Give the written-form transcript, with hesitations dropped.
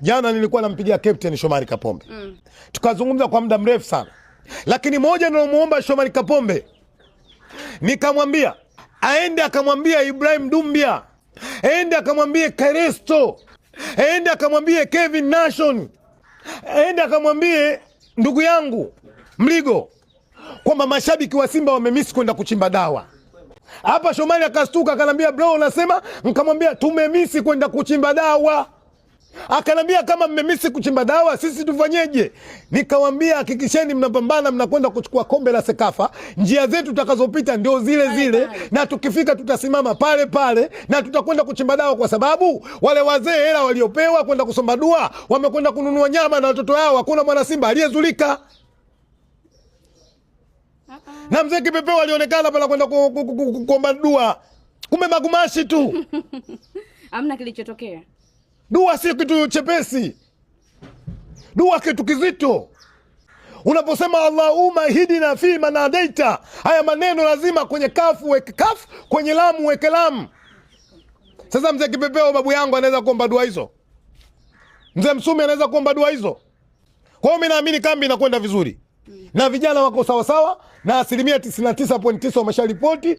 Jana nilikuwa nampigia Captain Shomari Kapombe. Tukazungumza kwa muda mrefu sana. Lakini moja nilomuomba Shomari Kapombe, nikamwambia aende akamwambia Ibrahim Dumbia, aende akamwambie Karesto, aende akamwambie Kevin Nation, aende akamwambie ndugu yangu Mligo kwamba mashabiki wa Simba wamemisi kwenda kuchimba dawa. Hapa Shomari akastuka akanambia bro unasema? Nikamwambia tumemisi kwenda kuchimba dawa. Akanambia kama mmemisi kuchimba dawa sisi tufanyeje? Nikamwambia hakikisheni mnapambana mnakwenda kuchukua kombe la Sekafa. Njia zetu tutakazopita ndio zile zile na tukifika tutasimama pale pale na tutakwenda kuchimba dawa, kwa sababu wale wazee hela waliopewa kwenda kusomba dua wamekwenda kununua nyama na watoto wao. Hakuna mwana Simba aliyezulika. Na mzee Kipepeo alionekana pala kwenda kuomba dua. Kumbe magumashi tu. Hamna kilichotokea. Dua si kitu chepesi. Dua kitu kizito. Unaposema Allahumma hidina fi man hadaita, haya maneno lazima kwenye kafu weke kafu, kwenye lamu weke lamu. Sasa mzee Kipepeo babu yangu anaweza kuomba dua hizo? Mzee Msumi anaweza kuomba dua hizo? Kwa hiyo mimi naamini kambi inakwenda vizuri. Na vijana wako sawa sawa na 99.9 wamesharipoti.